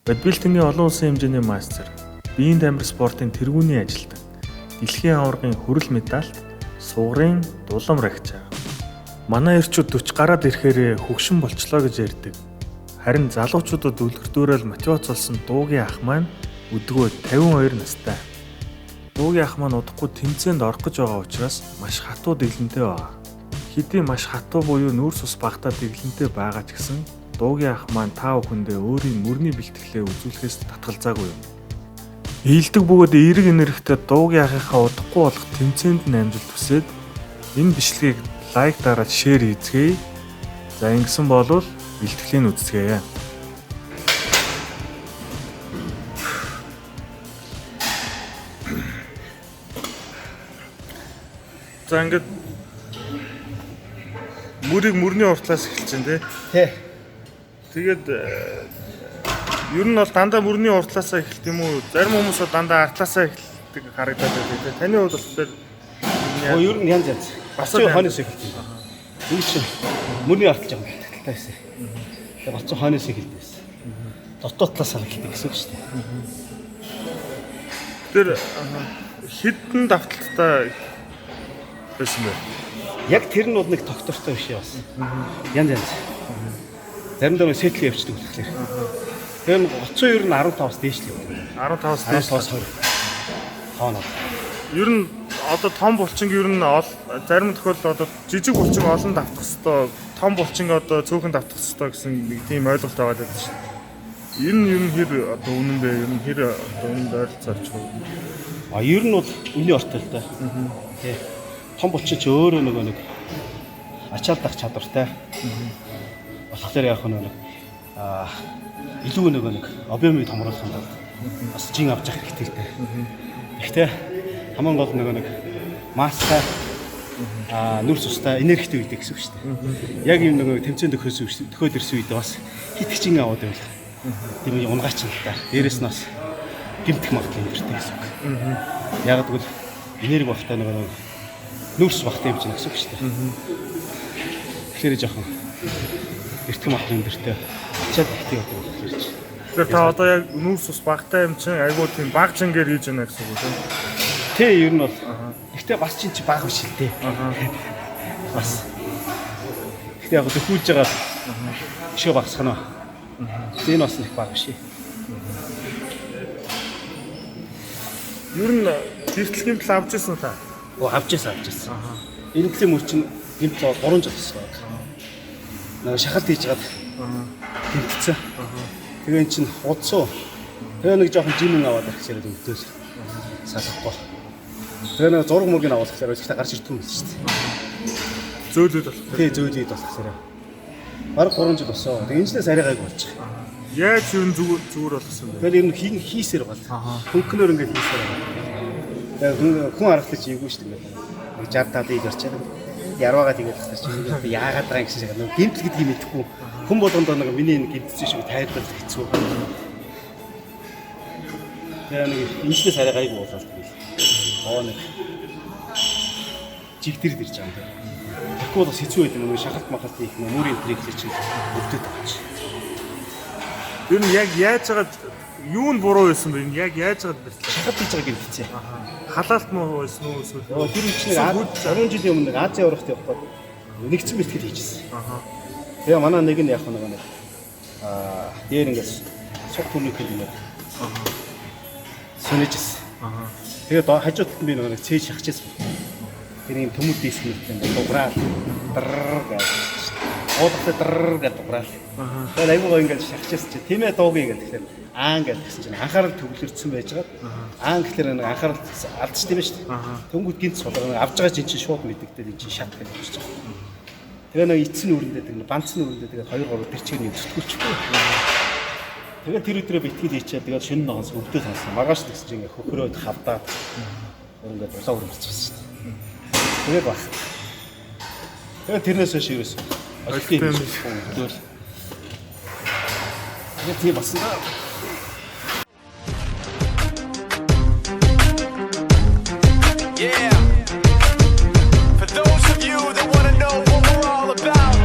Бодибилдингийн олон улсын хэмжээний мастер, биеийн тамир спортын тэргүүний ажилтан, дэлхийн аваргын хүрэл медальт, сугарын дулам рагч. Манай эрчүүд 40 гараад ирэхээр хөгшин болчлоо гэж ярьдаг. Харин залуучуудад үлгэрдүүрэл мотивац болсон дуугийн ах маань өдгөө 52 настай. Дуугийн ах маань удахгүй тэмцээнд орох гэж байгаа учраас маш хатуу дэглэнтэй байна. Хэдий маш хатуу буюу нүүрс ус багтаа дэглэнтэй байгаа ч гэсэн дуугийн ах маань та бүхэндээ өөрийн мөрний бэлтгэлээ үзүүлэхээс татгалзаагүй юм. Ийдэг бөгөөд эерэг энергитэй дуугийн ахыхаа удахгүй болох тэмцээнд нь амжилт хүсээд энэ бичлэгийг лайк дараад шеэр хийцгээе. За ингэсэн болвол бэлтгэлийн үздэсгэе. За ингээд мөрийг мөрний уртлаас эхэлж байна тий. Тэгээд ер нь бол дандаа мөрний уртлаасаа эхэлт юм уу? Зарим хүмүүс бол дандаа артлаасаа эхэлдэг харагдаад байна тий. Таны хувьд болохоор ер нь янз янз. Бас хойноос эхэлдэг. Энэ чинь мөрний арталж байгаа юм талтай байсан. Тэгээд бацхан хойноос эхэлдэг байсан. Дотоод талаас эхэлдэг гэсэн үг шүү дээ. Тэр хідэн давталттай байсан бай. Яг тэр нь бол нэг тогтвортой биш яасан. Янз янз. Заримдаа нэг сетлээ явчихдаг болохоор. Тэр нь 32 нь 15-аас дээш л юм. 15-аас дээш 20. Тооноо. Ер нь одоо том булчинг ер нь зарим тохиолдолд одоо жижиг булчинг олон давтах хэвээр, том булчинг одоо цөөхөн давтах хэвээр гэсэн нэг тийм ойлголт байгаа даа шүү дээ. Ер нь хэр одоо үнэн бэ? Ер нь хэр одоо үнэнд ойролцоолж байгаа. Ер нь бол үнийн ортолтой. Тий. Том булчин ч өөрөө нэг ачаалдах чадвартай. Болохоор яг нэг илүү нэг объемыг томруулах юм байна. Бас жин авч явах хэрэгтэй. Гэхдээ хамгийн гол нэг мастай нүрс устай энергитэй үйдэг гэсэн үг шүү дээ. Яг юм нэг тэмцээнд төхөөд ирсэн үед бас хитгэжин аваад байл. Тийм унгаач юм та. Дээрээс нь бас гэмтэх магадлал өндөртэй гэсэн үг. Яг гэвэл энерги багтаа нэг нүрс багтаа юм чинь гэсэн үг шүү дээ. Тэгэхээр жоохон эртхэн магадлал өндөртэй. Ачаад ихтэй байдаг гэхээр чи. Тэгэхээр та одоо яг нүрс ус багтаа юм чинь айгуу тийм баг жингээр хийж байна гэсэн үг тийм. Тий, ер нь бол. Гэхдээ бас чинь баг биш л дээ. Бас. Гэхдээ яг төхүүлж байгаа шөө багсах нь. Энэ бас их баг биш. Ер нь гэртэл гэмтэл авч ирсэн та. Авч ирсэн. Энэ гэлийн мөр чинь гэмтэл 3 жил болсон. Нэг шахалт хийж гад гэмтсэн. Тэгээ эн чинь удсуу. Тэгээ нэг жоохон жимэн аваад ирчихсэн өвдөөс. Салахгүй. Тэгээ нэг зураг мөргийг авуулахаар ихтэй гарч ирдэг юм шүү дээ. Зөөлөд болох. Тий, зөөлөд болохоор. Бараг 3 жил болсон. Тэгээ энэчнээс арай гайг болж байгаа. Яаж юу зүгээр болгосон бэ? Тэгээ ер нь хийсээр бол. Хөнгөнөр ингээд хийсээр байна. Тэгээ хүн аргачлаж ийггүй шүү дээ. Нэг 60 70 ярьчаад. Ярваагаа тэгээд тахтаж чинь яагаад байгаа юм гэсэн шиг нэг гэмтэл гэдгийг мэдэхгүй. Хүн болгонд нэг миний гэмтсэн шиг тайлбарлах хэцүү. Тэгээ нэг энэчнээс арай гайг болоод тэгээд. Нэг жигдэр дэрж байгаа юм. Тэгэхгүй бас хэцүү байдаг нэг шахалт махалт хийх юм мөрийн трикler чинь өвдөд байгаа чи. Ер нь яг яаж байгаа юу нь буруу байсан бэ? Яг яаж байгаа бэртлээ. Шахалт хийж байгаа гэмтцээ. Халаалт муу байсан уу эсвэл тэр чинь 10 жилийн өмнө нэг Азийн аврагт явхад нэгдсэн бэлтгэл хийжсэн. Тэгээ манай нэг нь яг нэг дээр ингээс суг түнийх юм. Сонижсэн. Тэгээд хажууд талд би нэг цээж шахчихсан. Тэр юм төмөд дисмэлтэй дуграа гэж. Уудахтай гэж дуграа. Тэгээд айгуугаа ингэж шахчихсан чи тийм ээ дууг ингэ тэгэхээр гэж гэсэн чинь анхаарал төвлөрсөн байжгаад гэхээр нэг анхаарал алдчих тийм ээ шүү дээ. Төмгөд гинт сулраа авж байгаа чинь шууд мэддэгтэй энэ чинь шат гэж болчих. Тэгээ нэг эцсийн өрөндөө тэг банцны өрөндөө тэгээд 2 3 тэр чигээр нэг зүтгүүлчихгүй. Тэгээд тэр өдрөө битгэл хийчихээ тэгээд шинэ ногоос өвдөө сонсон. Маргааш тэгсэн чинь ингээ хөхрөөд хавдаад ингээ дулаа өрөвчсөн шүү дээ. Тэгээд баг. Тэгээд тэрнээс хойш ерөөс олдсон юм шиг өвдөөл. Тэгээд тийм басан да. Yeah. For those of you that want to know what we're all about,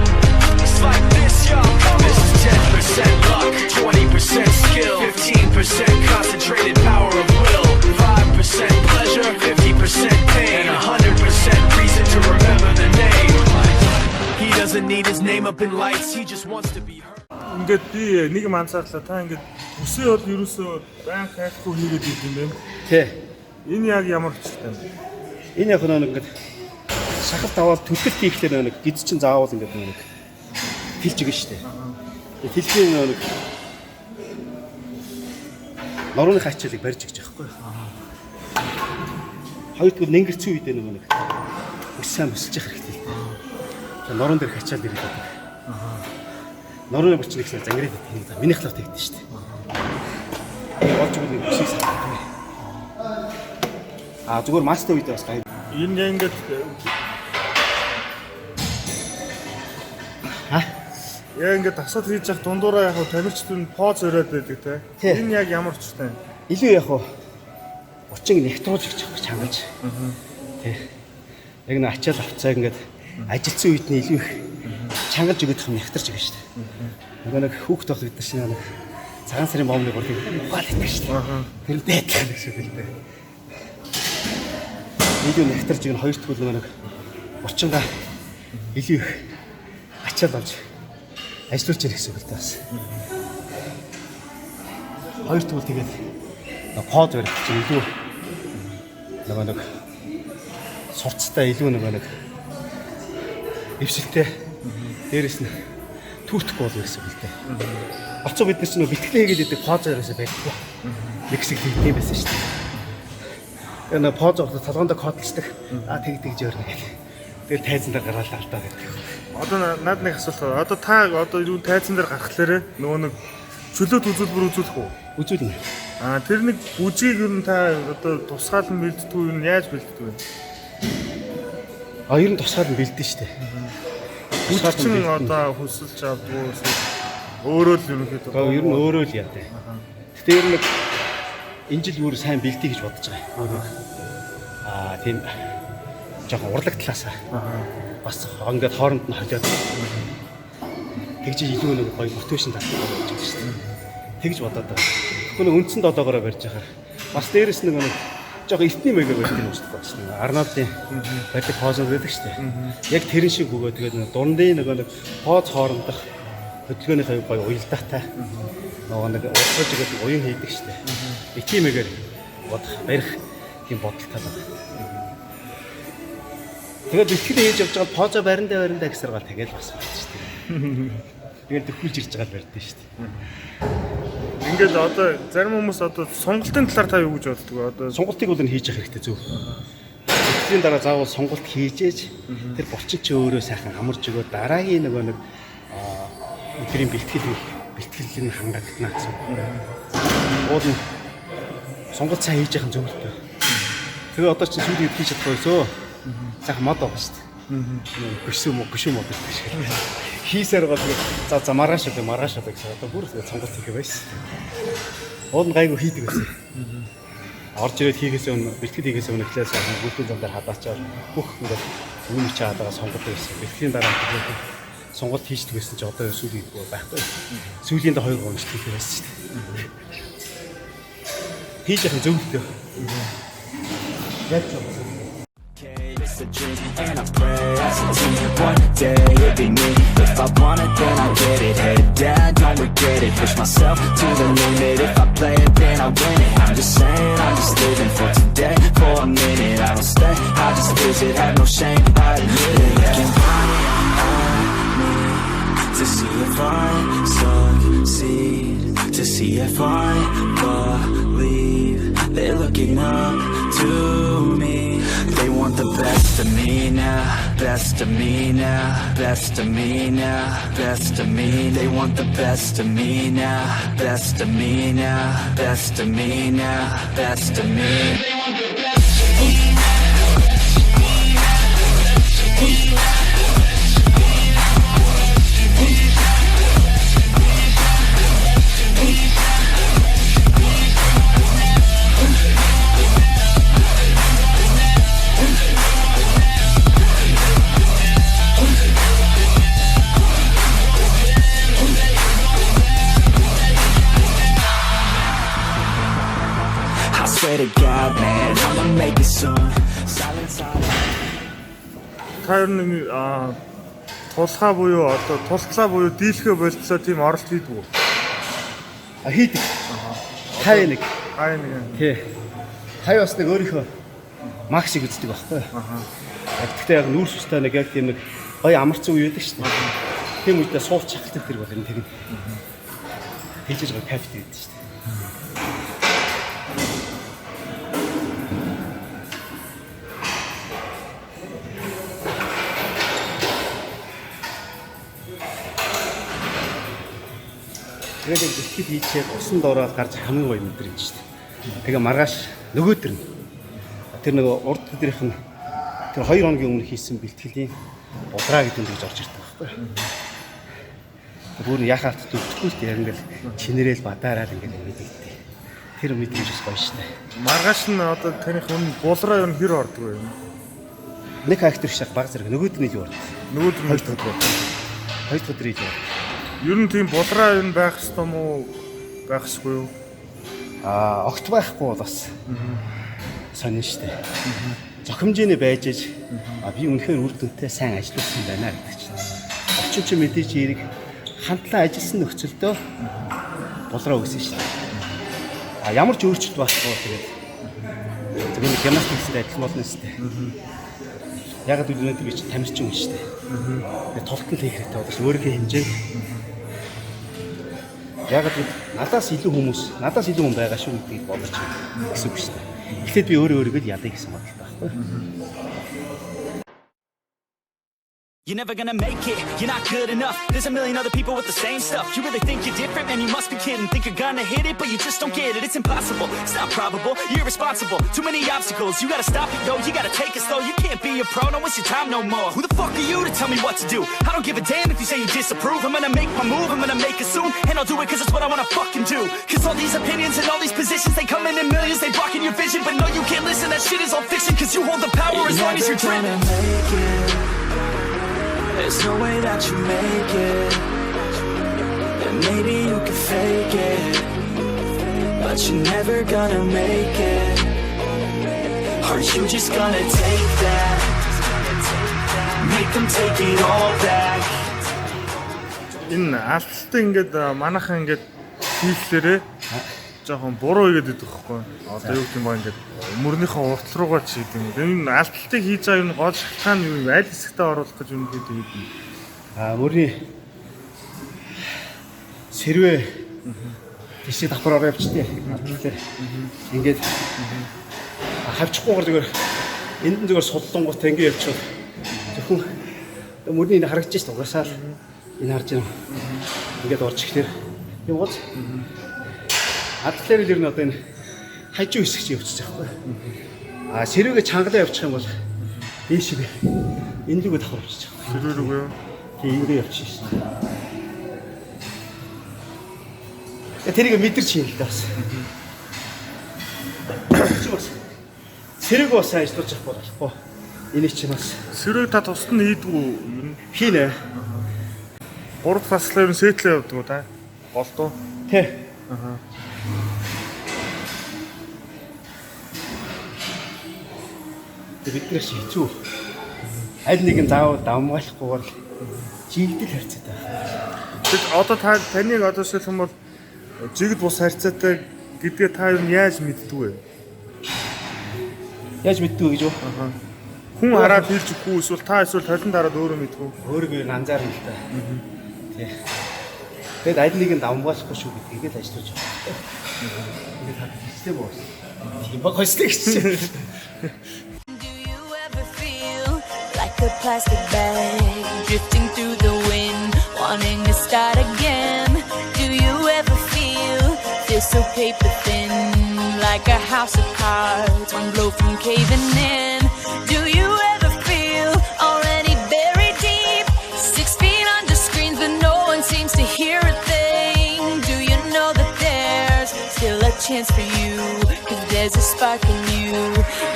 it's like this, y'all. This is 10% luck, 20% skill. skill. 15% concentrated power of will. 5% pleasure, 50% pain, and 100% reason to remember the name. He doesn't need his name up in lights, he just wants to be heard. Ингээд би нэг манцаарлаа та ингээд үсээ бол ерөөсөө баян кайфгүй хийгээд идэв юм. Тий. Энэ яг ямар хүчтэй юм. Энэ яг нэг ингээд шахалт аваад төлөлт хийхлээр нэг гид чин заавал ингээд нэг тэлж өгнө шүү дээ. Тэгээ тэлхийн нэг норооны хачаалыг барьж өгч байгаа байхгүй. Хоёрдугаар нэнгэрцэн үед нэг ус сайн өсөж явах хэрэгтэй. Тэгээ нороон дээр хачаал ирээд байдаг. Норооны булчин ихсээр зангираад байдаг. Миний халав тэгдэж шүү дээ. Тэгээ олж өгөх нэг бүсийг сатдаг. Зүгээр мастер үед бас гай. Энэ яг ингээд яа ингээд тасаад хийж явах дундуураа яг тамирчдын поз өрөөд байдаг те. Энэ яг ямар хүчтэй юм. Илүү яг учиг нэгтруулж гэж чангаж. Тий. Яг нэг ачаал авцаа ингээд ажилтсан үед нь илүү их чангалж өгөх юм нэгтарч байгаа шүү дээ. Нөгөө нэг хүүхд болох бид нар шинэ нэг цагаан сарын бомны бодлыг угаал хийх шүү дээ. Тэр дээдлэх гэсэн үг л дээ. Илүү нэгтарч өгөх хоёр дахь нөгөө нэг учингаа илүү их ачаал авч ажиллуулж ирэх гэсэн үг л дээ бас. Хоёр дахь тэгээд под барих чинь илүү нөгөө нэг сурцтай илүү нөгөө нэг эвсэлтэй дээрэс нь түүтгэхгүй болов гэсэн үг л дээ. Оцоо бид нар ч нөгөө битгэлээ хийгээд идэг поз яриасаа байхгүй. Нэг хэсэг тийм байсан шүү дээ. Энэ поз авах толгоонд кодлцдаг. Тэгж өөрнө гэх. Тэгэл тайзан дээр гараад алдаа гэдэг. Одоо над нэг асуулт байна. Одоо та юу тайзан дээр гарахлаарэ нөгөө нэг чөлөөт үзүүлбэр үзүүлэх үү? Үзүүлнэ. Тэр нэг бүжгийг юу н та одоо тусгаал нь бэлддэг юу н яаж бэлддэг вэ? Ер нь тусгаал нь бэлдэн шүү дээ. Бүжигчин одоо хөсөлж авдаг өөрөө л ерөнхийдөө. Ер нь өөрөө л яатай. Гэтэ ер нь энэ жил бүр сайн бэлдээ гэж бодож байгаа. Тийм жоохон урлаг талаасаа. Бас ингээд хооронд нь холиод. Тэгж илүү нэг гоё мотивашн татдаг болж байгаа шүү дээ. Тэгж бодоод байгаа. Тэгвэл үндсэнд одоогоороо барьж байгаа. Бас дээрэс нэг жоохон эртний маягаар барьж байгаа юм шиг байна. Арнолдын барьдаг поз байдаг шүү дээ. Яг тэрэн шиг өгөө тэгээд дундын нэг поз хоорондох хөдөлгөөнийхөө гоё уялдаатай. Нөгөө нэг уусгаж игээд уян хийдэг шүү дээ. Тийм маягаар бодох барих тийм бодолтой байна. Тэгээд бэлтгэл хийж явж байгаа позо бариндаа гэсээр гал тэгэл бас байна шүү дээ. Тэгээд төвхүүлж ирж байгаа л барьдаа шүү дээ. Ингээд одоо зарим хүмүүс одоо сонголтын талаар та юу гэж боддог вэ? Одоо сонголтыг бол хийж явах хэрэгтэй зөв. Бэлтгэлийн дараа заавал сонголт хийжээж тэр булчин чи өөрөө сайхан амарч өгөө дараагийн нэг өдрийн бэлтгэлийн хангагдана гэсэн. Уул нь сонголт сайн хийж явах зөв л дээ. Тэгээ одоо чи сүүлийн хийж чадахгүй сөө. Сайхан мод байгаа шүү дээ. Гүшүү мод гэдэг шиг. Хийсээр гол за маргааш одоо гэсэн. Одоо бүр сонголт хийх байсан. Уул нь гайгүй хийдэг байсан. Орж ирээд хийхээс өмнө бэлтгэл хийхээс өмнө эхлээд сайхан бүлтэн зам дээр хадаачаад бүх ингээд юм чаад байгаа сонголт байсан. Бэлтгэлийн дараа сонголт хийждэг байсан чи одоо сүүлийн байхгүй. Сүүлийн дэ 2 гонч хийх байсан шүү дээ. Хийж яхан зөвлөлтөө. Яг зөв. It's a dream and I pray as a team one day it'll be me. If I want it then I'll get it. Head down, don't regret it. Push myself to the limit. If I play it then I win it. I'm just saying, I'm just living for today. For a minute I don't stay, I just visit. Have no shame, I admit it. Looking right at me to see if I succeed, to see if I believe. They're looking up to me. They want the best of me now, best of me now, best of me now, best of me. They want the best of me now, best of me now, best of me now, best of me. They want the best of me now, best of me now, best of me now. та ер нь тулхаа буюу одоо тулцлаа буюу дийлхэ болцоо тийм оролт хийдэг үү? Хийдэг. Хай нэг. Тий. Хай бас нэг өөрийнхөө макс шиг үздэг байхгүй. Гэхдээ яг нүүрс устай нэг яг тийм нэг гоё амарцсан үе байдаг шүү дээ. Тийм үедээ суух чахалтай тэр бол энэ тэр. Хэлж байгаа кайф гэдэг шүү дээ. Тэгээд бэлтгэл хийчээд усан доороо гарч хамгийн гоё мэдрэмж шүү дээ. Тэгээ маргааш нөгөөдөр нь тэр нэг урд өдрийнх нь тэр 2 хоногийн өмнө хийсэн бэлтгэлийн удраа гэдэг нь гэж орж ирдэг байхгүй. Бүр яхаалт төвчгүй шүү дээ. Яг ингээл чинэрээл бадаараад ингээл мэдэгдээ. Тэр мэдрэмж бас гоё шүү дээ. Маргааш нь одоо таних өмнө булраа юу хэр ордог вэ? Нэг хактер шиг баг зэрэг нөгөөдөр нь юу ордог. Нөгөөдөр нь 2 өдөр. 2 өдөр хийж ордог. Ер нь тийм булраа юу байх ёстой юм уу? Байхсгүй юу? Огт байхгүй бол бас сонин штэ. Зохимжийн байж аж би үнэхээр үр дүнтэй сайн ажилласан байна гэдэг чинь. Орчин ч мэдээж эрэг хамтлан ажилласан нөхцөлдөө булраа өгсөн штэ. Ямар ч өөрчлөлт байхгүй тэгээд зөвхөн гимнастикстэй адилхан болно штэ. Яг л өнөөдөр би чинь тамирчин хүн штэ. Тэгээд тултал хийх хэрэгтэй болооч өөрийнхөө хэмжээнд яг л надаас илүү хүн байгаа шүү гэдгийг бодож гэсэн үг шүү дээ. Эхлээд би өөрийгөө ядаа гэсэн бодлоо байхгүй. You're never gonna make it, you're not good enough. There's a million other people with the same stuff. You really think you're different, man, you must be kidding. Think you're gonna hit it, but you just don't get it. It's impossible, it's not probable, you're irresponsible. Too many obstacles, you gotta stop it, yo. You gotta take it slow, you can't be a pro, don't waste your time no more. Who the fuck are you to tell me what to do? I don't give a damn if you say you disapprove. I'm gonna make my move, I'm gonna make it soon. And I'll do it cause it's what I wanna fucking do. Cause all these opinions and all these positions, they come in millions, they blocking your vision. But no, you can't listen, that shit is all fiction. Cause you hold the power as long as you're driven. There's no way that you make it. And maybe you can fake it, but you're never gonna make it. Are you just gonna take that? Make them take it all back. Энэ алтлаа ингээд манайхан ингээд хийлээрээ жоохон буруу игээд идэх байхгүй. Одоо юу гэм ба ингээд өмөрнийхөө урт руугаа чийд юм. Энэ алтлыг хийж байгаа юм гол шалтгаан юу аль хэсэгтээ оруулах гэж юм гээд юм. Мөрний сэрвээ тийшээ давхар ороо явчихтээ. Алтлаар ингээд хавчихгүйгээр зүгээр энд нь зүгээр суллангууд ингээд явчихвал зөвхөн мөрний энэ харагдаж шүү дээ. Угасаал энэ харж байна. Ингээд орж ирэхээр юм гоц. Алтлаар л ер нь одоо энэ хажуу хэсэг чи явчих байхгүй. Сэрвэгээ чангалаа явчих юм бол дээшээ энэ лүгөө давхар явчих. Сэрвээ рүү юу? Тийм ингэ явчих шээ. Тэрийг мэдэрч хийх л бас. Сэрэг бас ажиллаж явах болохгүй. Энийг чи бас сэрэг та тусад нь хийдэг үү? Хийнэ. 3 фаслаа ер нь сетлээ явдаг уу та? Болдоо. Тэ. Биднээс хэцүү. Аль нэгэн заавал давмгаалахгүйгээр жигдэл харьцаатай байна. Тэг одоо таныг одоо шилхэн бол жигд бус харьцаатай гэдгээ та юу яаж мэддэг вэ? Яаж мэддэг вэ гэж юу? Хүн хараад хэлж өгөхгүй эсвэл та эсвэл талент дараад өөрөө мэддэг үү? Өөрийгөө анзаарна л та. Тий. Тэгэд аль нэгэн давмгаалахгүй шүү гэдгийг л ажиллаж байгаа. Ингээд хатчихтэй боос. Тийм ба хойстой гэж. A plastic bag drifting through the wind, wanting to start again. Do you ever feel so paper thin, like a house of cards, one blow from caving in? Do you ever feel already buried deep, 6 feet under screens, but no one seems to hear a thing? Do you know that there's still a chance for you? 'Cause there's a spark in you.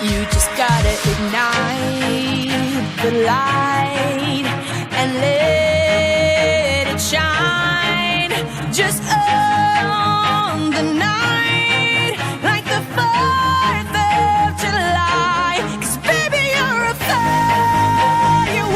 You just gotta ignite the light and let it shine. Just on the night, like the 4th of July. 'Cause baby, you're a fire.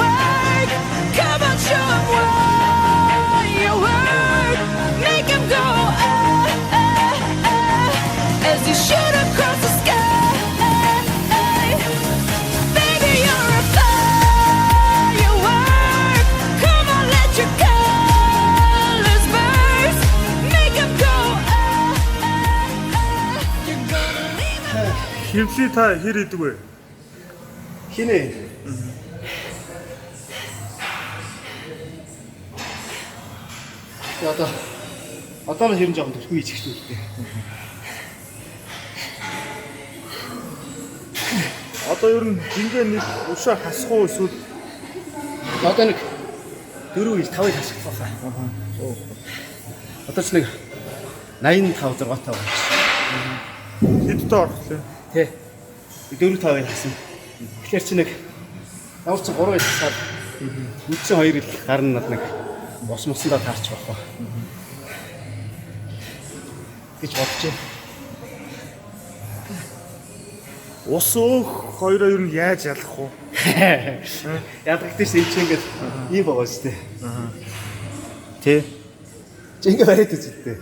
хевлий та хэр идэг вэ? Хинэ. Одоо нь хэрэн жоохон төрхөө ийчих шүү дээ. Одоо ер нь ингээ нэг өшөө хасах уу эсвэл Одоо нэг 4 5 хасах байна. Одоо ч нэг 85 6 таа байна. хэдтэй орох лээ? Тэ. 4 5 хасан. Тэгэхээр чи нэг ямар ч 3 хасаад үдсэн 2 ил гарна над нэг ус мусандаа таарч байх ба. гэж бодож байна. Ус өөх хоёроо ер нь яаж ялах вэ? Ядагдаж энэ чинь ингээд ийм байгаа шүү дээ. Тэ. Чи ингээд бариад үзтээ.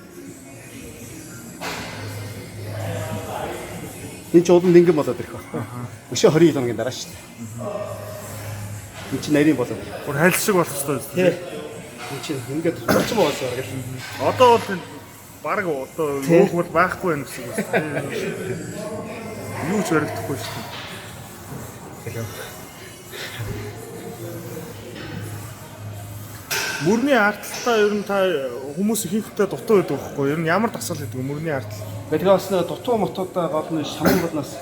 Энэ ч ууланд ингэн болоод ирэх байхгүй. Өшөө 20 хоногийн дараа шүү дээ. Энэ чинь нарийн болоод. Гур хайлт шиг болох хэрэгтэй шүү Тэ. дээ. Энэ чинь ингээд болчихсон байгаа гэх юм. Одоо бол баг одоо өөх бол байхгүй байх гэсэн үг шүү дээ. Юу ч баригдахгүй шүү дээ. Мөрний ардталтаа ер нь та хүмүүс ихэнхдээ дутуу байдаг байхгүй юу? Ер нь ямар дасгал гэдэг вэ мөрний ардтал? Тэгээ бас дутуу мотуудаа гол нь шаман болноос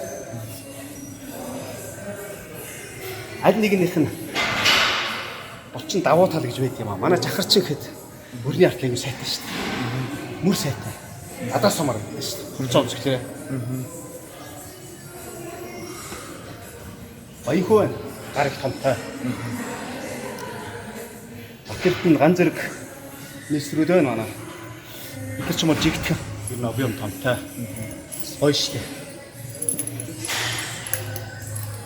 аль нэгнийх нь булчин давуу тал гэж байдаг юм аа. Манай жахар чин гэхэд мөрний артлыг сайтай шүү дээ. Мөр сайтай. Надаас сумаар гэдэг шүү дээ. Хурцаа өмсгөлээ. Баяхуу байна. Гар их томтой. Батэрт нь ганц зэрэг нэсрүүд байна манай. Тэр ч юм уу жигтгэн. Ер нь объем томтой. Гоё шүү дээ.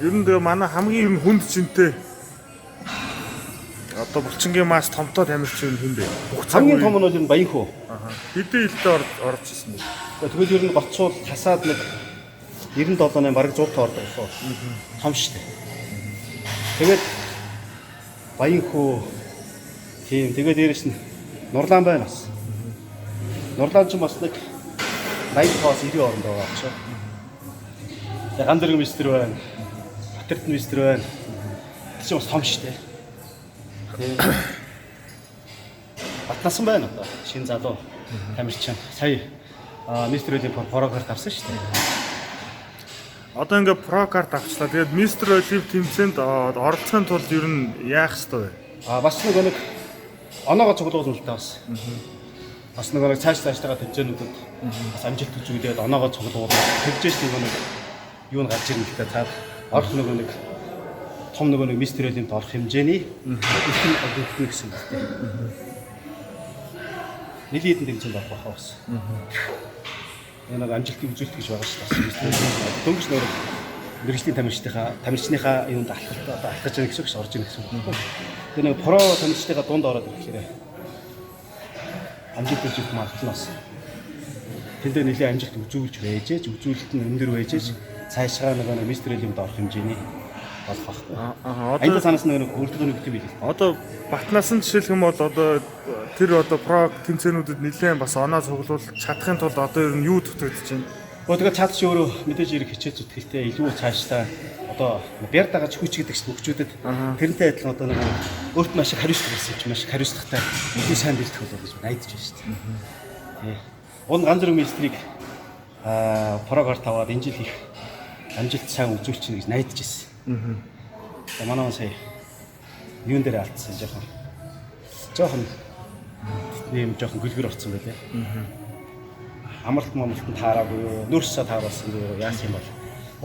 Ер нь тэгээ манай хамгийн ер нь хүнд чинтэй одоо булчингийн мас томтой тамирч юм хүн бэ? Хамгийн том нь бол ер нь баяхуу. Хэдэн илдээ орж ирсэн бэ? Тэгвэл ер нь гоцуул хасаад нэг 97-ны бараг 100 тоо ордог болоо. Том шүү дээ. Тэгээд баяхуу тийм тэгээд дээрэс нь нурлаан байна бас. Нурлаан ч бас нэг 80-аас 90 хооронд байгаа ч. Тэгээд ганц зэрэг мистер байна. Батэрт мистер байна. Тэр чинь бас том шүү дээ. Батнасан байна одоо. Шинэ залуу тамирчин. Сая мистерийн програм авсан шүү дээ. Одоо ингээ про карт авчлаа. Тэгээд мистер Олив тэмцээнд оролцохын тулд ер нь яах ёстой вэ? Бас нэг оноогоо цуглуулна л та бас. Бас нэг цаашдаа тэмцээнүүдэд бас амжилт үзүүлээд оноогоо цуглуулна. Тэгжээч нэг юу н гарч ирнэ гэхдээ цаад орох нэг том нэг мистер Оливд орох хэмжээний ихэнх огт гэсэн үг тийм. Нилийн тэмцээнд орох байх бас. Энэ нэг амжилтыг үзүүлэх гэж байгаа шүү дээ. Дөнгөж нөр мэрэгжлийн тамирчныхаа юунд алхаж байгаа гэсэн үг орж ирэх гэсэн үг. Тэр нэг про тамирчныхаа дунд ороод ирэхээр амжилт үзүүлэх магадлалаас тэндээ нэлийн амжилт үзүүлж байжээж, үзүүлэлт нь өндөр байжээж цаашгаа нэг мистер Олимпиад орох хэмжээний болох байхгүй. Аяда санаас нэг өөртөө нэг юм билээ. Одоо Батнаас нь жишээлх юм бол одоо тэр одоо про тэмцээнүүдэд нэлээд бас оноо цуглуулж чадахын тулд одоо ер нь юу дутагдж байна? Тэгээд цаад чи өөрөө мэдээж ирэх хичээл зүтгэлтэй илүү цаашдаа одоо бяр дагаж хүч гэдэг чинь хөгжүүдэд тэрнтэй адилхан одоо нэг өөрт маш их хариуцлага гэсэн чинь маш их хариуцлагатай илүү сайн бэлдэх болов гэж найдаж байна шүү дээ. Тий. Уг ганц зэрэг мистрийг програм таваад энэ жил их амжилт сайн үзүүлчихнэ гэж найдаж байна. Манай сая юун дээр алдсан жоохон ийм жоохон гүлгэр орсон байлээ. Амралт момролтон таараагүй юу, нөрсөө тааруулсан юу яасан юм бол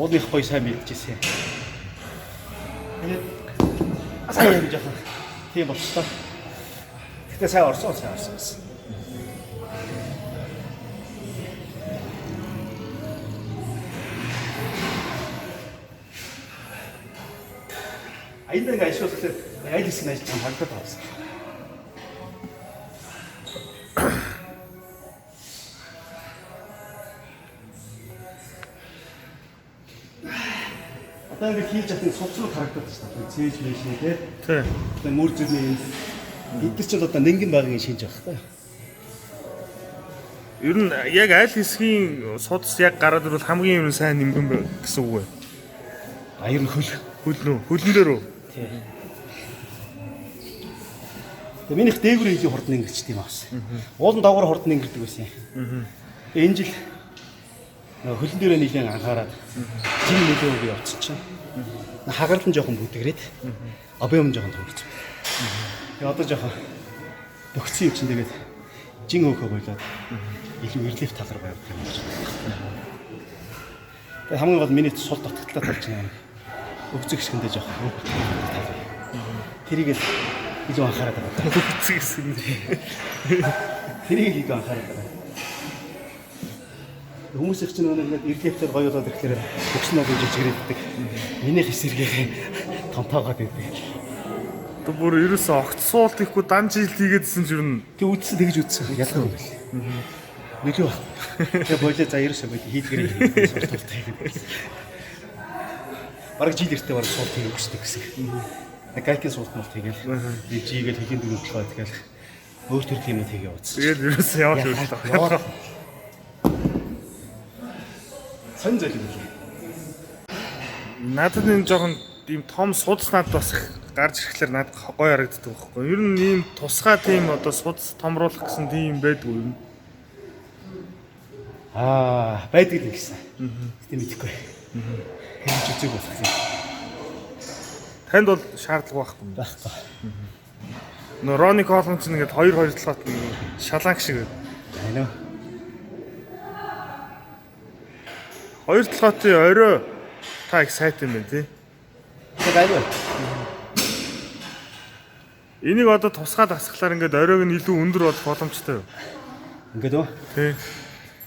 уулынх гоё сайн мэдчихсэн. Тэгээд асаа юм жоохон тийм болчихлоо. Гэтэ сайн орсон байсан. Аянд нэг ашиглуулсан аль хэсэг нь ажиллаж хагдаад байсан. Одоо ингэ хийж чадсан цуцлог харагдаад байна шүү дээ. Цээж мэйшээ тий. Тэгээ мөр зүрний бид нар ч одоо нингэн багын шинж авах та. Ер нь яг аль хэсгийн судас яг гараад ирвэл хамгийн ер нь сайн нэмгэн бэ гэсэн үг вэ? Ер нь хөл. Хөл нөө хөлн дээр үү? Тэгээ минийх дээгүүр илүү хурдан ингэрчт юм аасан. Уулын доогоор хурдан ингэрдэг байсан юм. Энэ жил хөлн дээрээ нэлээд анхаарад жин нөлөө би явцсан чинь. Хагарал нь жоохон бүдгэрээд объем жоохон төгссөн. Тэгээ одоо жоохон төгссөн юм чинь тэгээд жин хөөхөө болоод илүү ирлив тал руу явах юм байна. Тэгээ хамгийн гол миний сул дутагдлаа талж байна. Өвцөг хэсгэндээ жоохон тал. Тэрийг л илүү анхаарал байгаа. Өвцөг хэсгэнд. Тэрийг илүү анхаарал байгаа. Хүмүүс их чинь нэг ирливээр гоё болоод ирэхээр өгснөө гэж жижигрэддэг. Минийх эсэргээ томтоогоод байдаг. Одоо бүр ерөөсөө огт суулт ихгүй дан жилт хийгээдсэн ч ер нь Тэг үдсэн тэгж үдсэн. Ялгаа юм байл. Нөлөө баг. Тэгээ болоо за ерөөсөө байд хийдгэрээ суулттай гэдэг. Бараг жил эртээ бараг суулт хийх өгсдөг гэсэн. Нэг гайкийн суулт муулт хийгээл. Би жигээл хэлийн дөрөв толгой тэгэл өөр төр хийнэ тэгээ ууц. тэгээд ерөөсөө яваад ирлээ. Сан зэл юм. Надад энэ жоохон ийм том судас надад бас их гарч ирэхлээр надад гоё харагддаг байхгүй. Ер нь ийм тусгай тийм одоо судас томруулах гэсэн тийм байдгүй юм. Байдаг л гэсэн. Гэтэ мэдэхгүй. Хэмж үзэг болох юм. Танд бол шаардлага байхгүй юм. Байхгүй. Нөө Рони Колон ч ингээд 2 толгойд шаланг шиг. Айно. 2 толгойтой орой та их сайт юм байна тий. Тэг айно. Энийг одоо тусгаад асглаар ингээд оройг нь илүү өндөр болох боломжтой юу? Ингээд үү? Тий.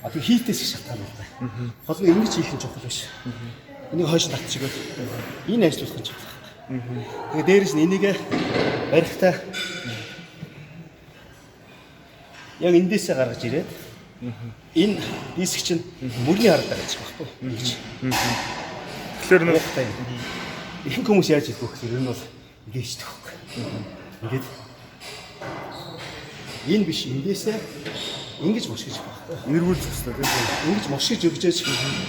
Одоо хийтээс их шалтгаан байна. Гол нь ингэж хийх нь чухал биш. Энийг хойш татчих чигээр энэ ажиллуулах нь чухал. Тэгээ дээрэс нь энийг барихтаа яг эндээсээ гаргаж ирээд энэ диск чинь мөрний харагдаа гэж багхгүй. Ингэж. Тэгэхээр нэг их хүмүүс яаж хэлэх вэ гэхээр энэ бол ингэж төгөх. Ингээд энэ биш эндээсээ ингэж мошгиж байхгүй. эргүүлж өстэй тий. Ингэж мошгиж өгчөөч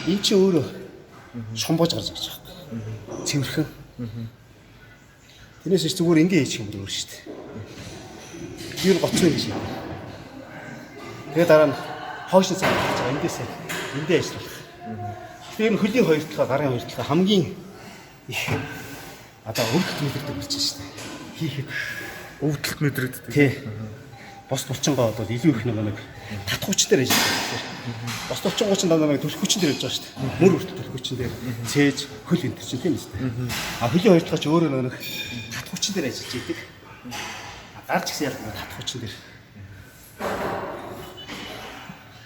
эн чинь өөрөө шомбож гарч ирж байгаа. Цэвэрхэн. Тэрнээс ч зүгээр ингэ хийчих юм өөр шүү дээ. Тэр гоцоо ингэ шиг. Тэгээ дараа нь хойш нь цааш байгаа эндээсээ эндээ ажиллах. Тэр нь хөлийн хоёр талаа гарын хоёр талаа хамгийн их одоо өвдөлт мэдэрдэг болж байна шүү дээ. Хийхэд Өвдөлт мэдрэгддэг. тий. Бос булчингоо бол илүү их нэг татхууч дээр ажилладаг. Бос булчингоо ч дандаа нэг төлөх хүчин дээр ажиллаж байгаа шүү дээ. Мөр хүртэл төлөх хүчин дээр цээж хөл энэ чинь тийм үстэй. Хөлийн хоёр талаа ч өөрөө нэг татхуучин дээр ажиллаж идэг. Гарч гисэн ялгаа татхуучин дээр.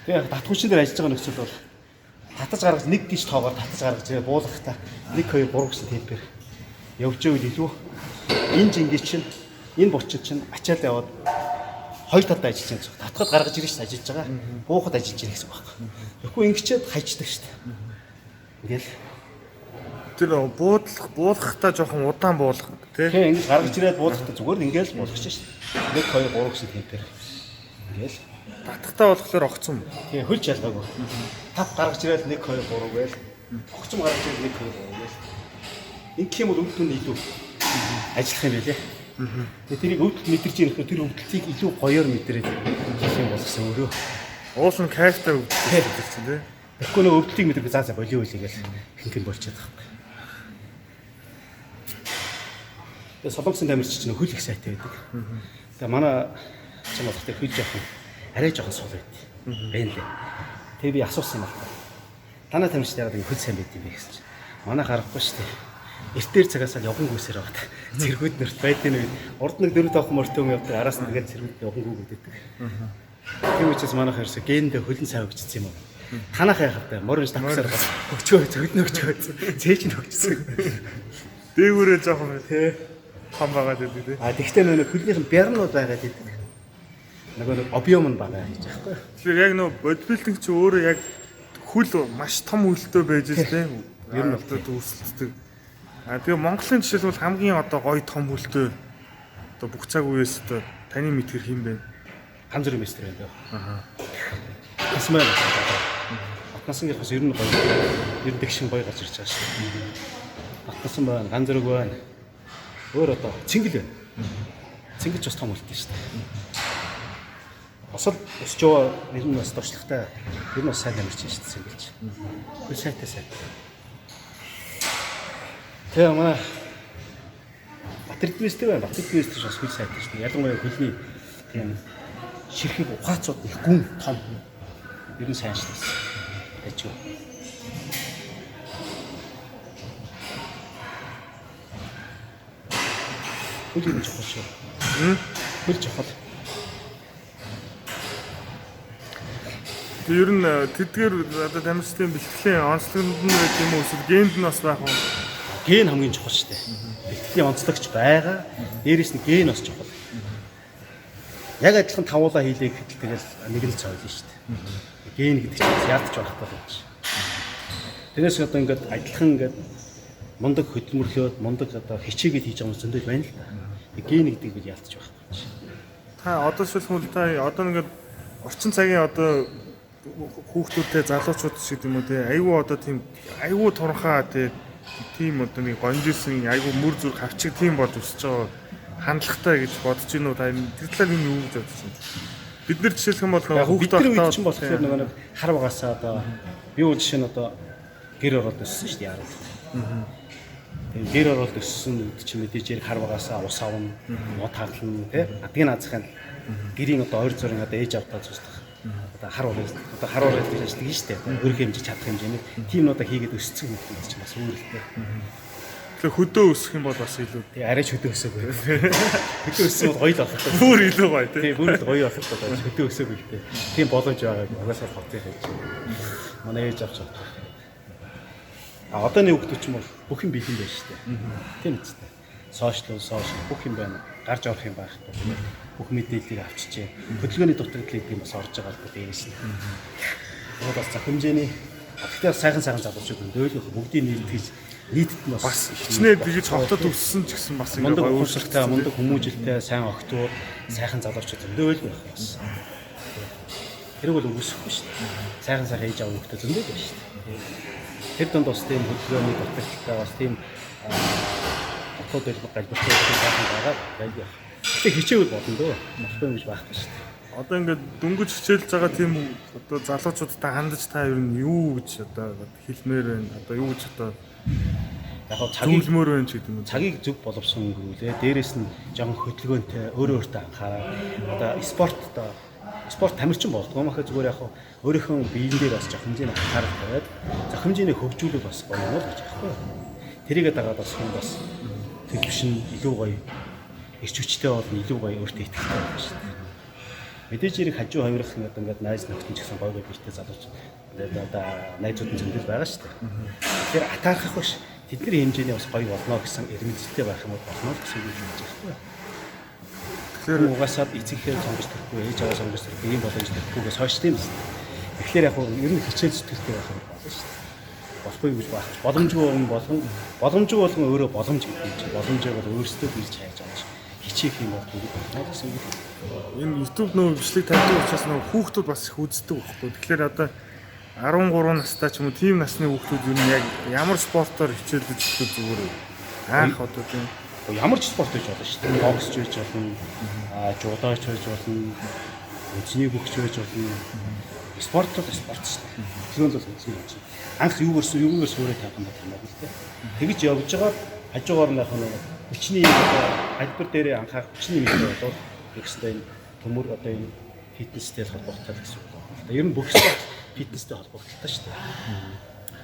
Тэгээ татхуучин дээр ажиллаж байгаа нөхцөл бол татаж гаргаж нэг гэж тоогоор татаж гаргаж ирээ буулгахтаа 1 2 3 гэсэн темпээр явж ивэл илүү энэ жингийн чинь энэ булчин чинь ачаал яваад хоёр талд ажиллаж байгаа. Татхад гаргаж ирж ажиллаж байгаа. Буухад ажиллаж ирэх гэсэн үг байна. Тэгэхгүй ингэчээд хайчдаг шүү дээ. Ингээл Тэр буулгахтаа жоохон удаан буулгах тий. тэгээ ингэж гаргаж ирээд буулгахтаа зүгээр ингээл буулгах шүү дээ. 1 2 3 гэсэн темпээр. Ингээл Татхтаа болохоор огцом. тэгээ хөлж ялгаагүй. Тав гаргаж ирээд 1 2 3 гээл. Огцом гаргаж ирээд 1 2 3 гээл. Ингэх юм бол өвдөлт нь илүү ажиллах юм байлээ. Тэгээ тэрийг өвдөлт мэдэрч ирэх тэр өвдөлтийг илүү гоёор мэдрээд хийх юм болгосон өөрөө. Уус нь кайфтай өвдөлт гэсэн тий. Тэгэхгүй нэг өвдөлтийг мэдэрч заа болио үлээгээл хинхэн болчиход байгаа юм. Тэгээ Солонгосын тамирч чинь хөл их сайтай байдаг. Тэгээ манай чинь бол тэр хөл жоохон арай жоохон сул байд. Бэн лээ. Тэгээ би асуусан юм байна. Танай тамирч яагаад ингэ хөл сайн байд юм бэ гэсэн чинь. Манай харахгүй шүү дээ. Эртээр цагаас л явгангүйсээр байгаа. Цэргүүд нэрт байдгийн үед урд нэг 4 5 мөртөө юм явдаг. Араас нь тэгээд цэргүүд явгангүй гэдэг. Тийм учраас манайх ерөөсө гендэ хөлн цай өгчсөн юм уу? Танах яхавтай моринж таксаар өгчөө зөвднө өгчөө. Цээж нь өгчсөн. Дээгүүрээ жоохон тий хам байгаа гэдэг тий. Тэгвэл нэг хөлнийх нь бярнууд байгаа гэдэг. Нөгөө нэг объем нь бага гэж аахгүй. Тэгэхээр яг нөө бодибилдинг чи өөрөө яг хөл маш том хөлтэй байж тий. Ер нь одоо үүсэлцдэг. Тэгээ Монголын жишээлбэл хамгийн одоо гоё том хөлтэй одоо бүх цаг үеэс одоо таны мэдхэр хэм бэ? Ганц зүрх мистер байдаг. батгасан байна. Батгасангийнхаас ер нь гоё. Ер нь тэгшин гоё гарч ирж байгаа шүү дээ. Батгасан байна, ганц зэрэг байна. Өөр одоо цэнгэл байна. Цэнгэл ч бас том үлдээ шүү дээ. Осол өсч яваа ер нь бас дуршлагтай. Ер нь бас сайн амьдч шүү дээ цэнгэлч. Тэр сайтай сайн. Тэгээ манай Батэрдвэстэй байна. Батэрдвэстэй бас хөл сайтай шүү дээ. Ялангуяа хөлний тийм ширхэг ухаацууд их гүн том. Ер нь сайн шүү дээ. Тэжгүй. Хөл юм чухал шүү. Хөл чухал. Тэг ер нь тэдгээр одоо тамирчдын бэлтгэлийн онцлогд нь байх юм уу эсвэл генд нь бас байх уу? Ген хамгийн чухал шүү дээ. Бэлтгэлийн онцлогч байгаа. Дээрээс нь ген бас чухал. Яг адилхан тавуулаа хийлээ гэхэд тэгэл нэг л цойлно шүү дээ. Ген гэдэг чинь яалтч байхгүй юм чи. Тэрээс одоо ингээд адилхан ингээд мундаг хөдөлмөрлөөд мундаг одоо хичээгээд хийж байгаа юм зөндөл байна л да. Ген гэдэг нь яалтч байхгүй юм чи. Та одоо шилхүүл та одоо ингээд орчин цагийн одоо хүүхдүүдтэй залуучууд шиг юм уу те айгүй одоо тийм айгүй туранхаа тийм одоо нэг гонжсэн айгүй мөр зүрх хавчиг тийм болж өсөж байгаа хандлагатай гэж бодож байна уу та тэр талаар юу гэж бодож байна? Бид нар жишээлх юм бол хүүхд байхдаа чинь болохоор нэг хар багасаа одоо би үл жишээ нь одоо гэр ороод өссөн шүү дээ яруу. Тэгээд гэр ороод өссөн үед чинь мэдээж хэрэг хар багасаа ус авна, мод хаглана тий адгийн наазахын гэрийн одоо ойр зургийн одоо ээж автаа зүсдэх. Одоо хар уурал гэж ажилладаг нь шүү дээ. Өөрийнхөө хэмжиж чадах хэмжээний тийм нь одоо хийгээд өссөн хүмүүс чинь бас үүрэгтэй. Тэгэхээр хөдөө өсөх юм бол бас илүү тий арайч хөдөө өсөөгөө. Хөдөө өссөн бол гоё л байх хэрэгтэй. бүр илүү гоё тий бүр л гоё байх хэрэгтэй. Хөдөө өсөөгөө гэдэг. Тийм боломж байгааг угаасаа хотын хийж. Манай ээж авч чаддаг. А одооний хүүхдүүд ч юм бол бүх юм бэлэн байна шүү дээ. Тийм үстэй. Сошиал бүх юм байна. Гарч орох юм байх бол бүх мэдээллийг авчижээ. Хөдөлгөөний дутагдлыг тийм бас орж байгаа л дээрээс нь. Тэгээд бас зах хэмжээний гэхдээ сайхан залуучууд дөөлөх бүгдийг нийтэд нь бас хичнээн тэгж ховтод өссөн ч гэсэн бас мундаг ууршилтай, мундаг хүмүүжлтэй, сайн огтуд, сайхан залуучууд дөөлөх байх бас. Тэрийг бол үгүйсэхгүй шүү дээ. Сайхан хийж авах хүмүүс зөндөө байна шүү дээ. Тэр донд бас тийм хөдөлгөөний дутагдaltaй бас тийм хотод галбиртай сайхан байгаа. Гэтэ хичээвэл болно дөө. Болохгүй юм гэж байхгүй шүү дээ. Одоо ингээд дөнгөж хичээлж байгаа тийм одоо залуучуудтай хандаж та ер нь юу гэж одоо хэлмээр байна. Одоо юу гэж одоо яг цагийг зөвлөмөр байна ч гэдэг юм. Цагийг зөв боловсон гүйлээ. Дээрээс нь жоохон хөдөлгөөнтэй өөртөө анхаараа. Одоо спорт тамирчин болдгоо махаа зүгээр яг өөрийнхөө биеийн дээр бас жоох хэмжээний анхаарал тавиад зах хэмжээний хөгжүүлэх бас гоё юм уу гэж байхгүй. Тэрийгээ дагаад бас хүн бас төлөвшин илүү гоё ирч хүчтэй болно, илүү гоё өөртөө итгэх байна шүү дээ. Мэдээж хэрэг хажуу хувирах ингээд найз нөхдөд ч гэсэн гоё биштэй залууч одоо найзууд нь зөндөл байгаа шүү дээ. Тэгэхээр атаархах биш. Тэдний хэмжээний бас гоё болно гэсэн эрмэлзэлтэй байх юм бол болно гэсэн үг юм байна. Тэгэхээр угаасаа эцэгхээр сонгож төрөхгүй, ээж аваа сонгож төрөхгүй, ийм боломж төрөхгүйгээс хойш тийм биз. Тэгэхээр яг ер нь хичээл зүтгэлтэй байх юм байна шүү дээ. Болохгүй гэж байх. Боломжгүй болгон өөрөө боломж гэдэг юм чинь. Боломжийг бол өөрсдөө бийж хайж байгаа юм. Хичээх юм бол болно гэсэн үг. Энэ YouTube нөө бичлэг тавьдаг учраас нөө хүүхдүүд бас их үздэг байхгүй. Тэгэхээр одоо 13 настай ч юм уу тийм насны хүүхдүүд юу яг ямар спортоор хичээлж өгөх зүгээр анх одоо тийм ямар ч спорт хийж болно шүү дээ. Боксч хийж болно, жуудаач хийж болно, үжний бөхч хийж болно. Спорт шүү дээ. Зөвлөл бол үзсэн юм чинь. Анх юугаар суурэ тавих юм байна л дээ. Тэгж явж байгаа хажуугаар нь яг нэг хүчний альбер дээрээ анхаарах хүчний мэдээ болоод ихтэй төмөр одоо энэ фитнестэй холбоотой гэсэн үг байна. Ер нь бүх спорт фитнестэй холбоотой шүү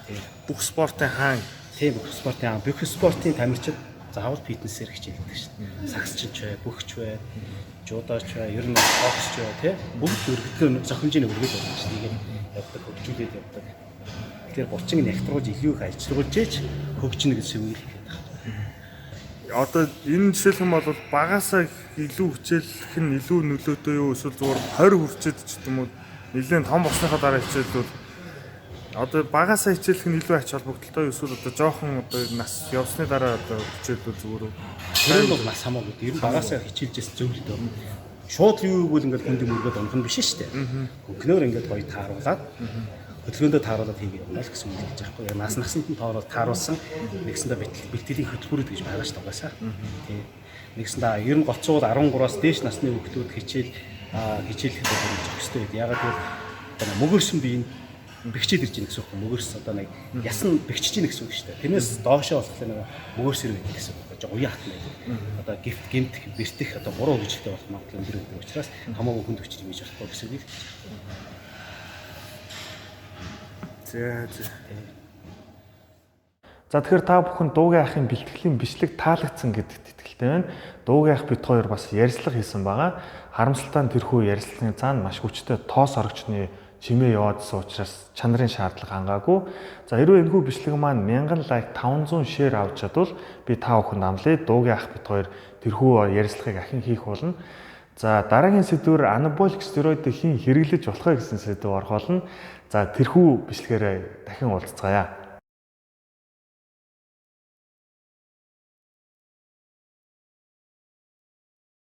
дээ. бүх спортын хаан. Тийм бүх спортын хаан. Бүх спортын тамирчид заавал фитнесээр хичээлдэг шүү дээ. Сагсчин ч бай, бөхч бай, жуудаач бай, ер нь боксч бай тий. Бүгд өргөдгөө зах хэмжээний өргөд болно шүү дээ. Ингээд явдаг, хөгжүүлээд явдаг. Тэгэхээр булчин нягтруулж илүү их ажилуулж ээч хөгжинэ гэсэн үг хэлээд байна. Одоо энэ жишээлх юм бол багасаа илүү хичээлэх нь илүү нөлөөтэй юу эсвэл зүгээр 20 хүрчээд ч юм уу нэлээд том болсныхаа дараа хичээлүүд одоо багасаа хичээлэх нь илүү ач холбогдолтой юу эсвэл одоо жоохон одоо нас явсны дараа одоо хичээлүүд зүгээр үү? Тэр нь бол нас хамаагүй. Ер нь багасаа хичээлжээс зөв л дээ. шууд юу гэвэл ингээд хүнд мөргөд унах нь биш шүү дээ. Хөнгөнөөр ингээд гоё тааруулаад хөдөлгөөндөө тааруулаад хийгээ явна л гэсэн үг хэлж байгаа байхгүй. Яг насанд нь тааруулсан нэгсэндээ бэлтгэлийн хөтөлбөрүүд гэж байгаа шүү дээ угаасаа. Тийм. Нэгсэндээ ер нь гоцууд 13-аас дээш насны хүүхдүүд хичээлэхэд болж өстэй байд. Ягаад гэвэл мөгөрсөн бие бэгчээд ирж байгаа гэсэн үг. Мөгөрс одоо нэг ясан бэгчиж байгаа гэсэн үг шүү дээ. Тэрнээс доошоо болохоор нэг мөгөрс ирвэ гэсэн үг. Жоо уян хатна байдаг. Одоо гэмт бэртэх одоо буруу үгжтэй болох магадлал өндөр байдаг учраас хамаагүй хүнд хүчтэй хийж болохгүй гэсэн үг. За тэгэхээр та бүхэн Дуугийн ахын бэлтгэлийн бичлэг таалагдсан гэдэгт итгэлтэй байна. Дуугийн ах бит хоёр бас ярилцлага хийсэн байгаа. Харамсалтай нь тэрхүү ярилцлагын цаана маш хүчтэй тоос орогчны чимээ яваадсан учраас чанарын шаардлага хангаагүй. За хэрвээ энэхүү бичлэг маань 1000 лайк 500 шеэр авч чадвал би та бүхэнд амлая. Дуугийн ах бит хоёр тэрхүү ярилцлагыг ахин хийх болно. За дараагийн сэдвээр анаболик стероидыг хэн хэрэглэж болох вэ гэсэн сэдв орох болно. За тэрхүү бичлэгээрээ дахин уулзцаая.